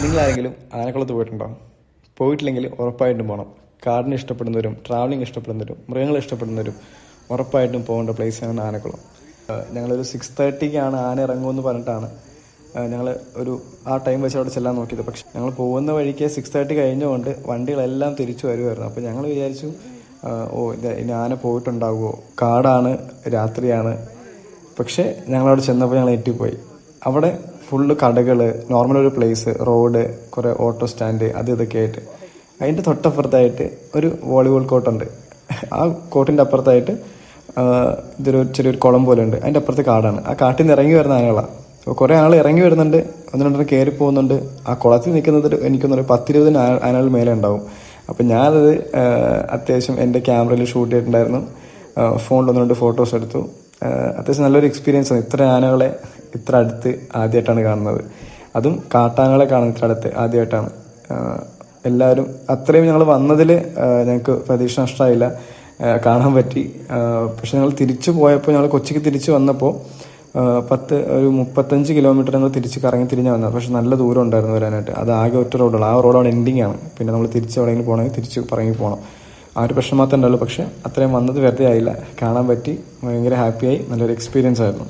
നിങ്ങളാരെങ്കിലും ആനക്കുളത്ത് പോയിട്ടുണ്ടോ? പോയിട്ടില്ലെങ്കിൽ ഉറപ്പായിട്ടും പോകണം. കാടിനെ ഇഷ്ടപ്പെടുന്നവരും ട്രാവലിംഗ് ഇഷ്ടപ്പെടുന്നവരും മൃഗങ്ങളെ ഇഷ്ടപ്പെടുന്നവരും ഉറപ്പായിട്ടും പോകേണ്ട പ്ലേസാണ് ആനക്കുളം. ഞങ്ങളൊരു 6:30-ക്കാണ് ആന ഇറങ്ങുമെന്ന് പറഞ്ഞിട്ടാണ് ഞങ്ങൾ ആ ടൈം വെച്ച് അവിടെ ചെല്ലാൻ നോക്കിയത്. പക്ഷെ ഞങ്ങൾ പോകുന്ന വഴിക്ക് 6:30 കഴിഞ്ഞുകൊണ്ട് വണ്ടികളെല്ലാം തിരിച്ചു വരുമായിരുന്നു. അപ്പോൾ ഞങ്ങൾ വിചാരിച്ചു ഇനി ആന പോയിട്ടുണ്ടാകുമോ, കാടാണ്, രാത്രിയാണ്. പക്ഷേ ഞങ്ങളവിടെ ചെന്നപ്പോൾ ഞങ്ങൾ എത്തിപ്പോയി. അവിടെ ഫുള്ള് കടകൾ, നോർമൽ ഒരു പ്ലേസ്, റോഡ്, കുറേ ഓട്ടോ സ്റ്റാൻഡ്, ഇതൊക്കെ ആയിട്ട്. അതിൻ്റെ തൊട്ടപ്പുറത്തായിട്ട് ഒരു വോളിബോൾ കോർട്ടുണ്ട്. ആ കോർട്ടിൻ്റെ അപ്പുറത്തായിട്ട് ചെറിയൊരു കുളം പോലെ ഉണ്ട്. അതിൻ്റെ അപ്പുറത്ത് കാടാണ്. ആ കാട്ടിൽ നിന്ന് ഇറങ്ങി വരുന്ന ആനകളാണ്. അപ്പോൾ കുറേ ആൾ ഇറങ്ങി വരുന്നുണ്ട്, ഒന്ന് രണ്ടെണ്ണം കയറി പോകുന്നുണ്ട്. ആ കുളത്തിൽ നിൽക്കുന്നത് എനിക്കൊന്നൊരു 10-20 ആനകൾ മേലെ ഉണ്ടാവും. അപ്പം ഞാനത് അത്യാവശ്യം എൻ്റെ ക്യാമറയിൽ ഷൂട്ട് ചെയ്തിട്ടുണ്ടായിരുന്നു. ഫോണിൽ 1-2 ഫോട്ടോസ് എടുത്തു. അത്യാവശ്യം നല്ലൊരു എക്സ്പീരിയൻസ് ആണ്. ഇത്ര ആനകളെ ഇത്ര അടുത്ത് ആദ്യമായിട്ടാണ് കാണുന്നത്. അതും കാട്ടാനകളെ കാണുന്നത് ഇത്ര അടുത്ത് ആദ്യമായിട്ടാണ്. എല്ലാവരും അത്രയും ഞങ്ങൾ വന്നതിൽ ഞങ്ങൾക്ക് പ്രതീക്ഷ നഷ്ടമായില്ല, കാണാൻ പറ്റി. പക്ഷെ ഞങ്ങൾ തിരിച്ചു പോയപ്പോൾ, ഞങ്ങൾ കൊച്ചിക്ക് തിരിച്ചു വന്നപ്പോൾ ഒരു 35 കിലോമീറ്റർ ഞങ്ങൾ തിരിച്ച് കറങ്ങി തിരിഞ്ഞാൽ വന്നത്. പക്ഷെ നല്ല ദൂരം ഉണ്ടായിരുന്നു വരാനായിട്ട്. അത് ആകെ ഒറ്റ റോഡുള്ളൂ. ആ റോഡ് അവിടെ എൻഡിങ് ആണ്. പിന്നെ നമ്മൾ തിരിച്ച് എവിടെയെങ്കിലും പോകണമെങ്കിൽ തിരിച്ച് പറങ്ങി പോകണം. ആ ഒരു പ്രശ്നം മാത്രമേ ഉണ്ടാവുള്ളൂ. പക്ഷെ അത്രയും വന്നത് വെറുതെ ആയില്ല, കാണാൻ പറ്റി. ഭയങ്കര ഹാപ്പിയായി. നല്ലൊരു എക്സ്പീരിയൻസ് ആയിരുന്നു.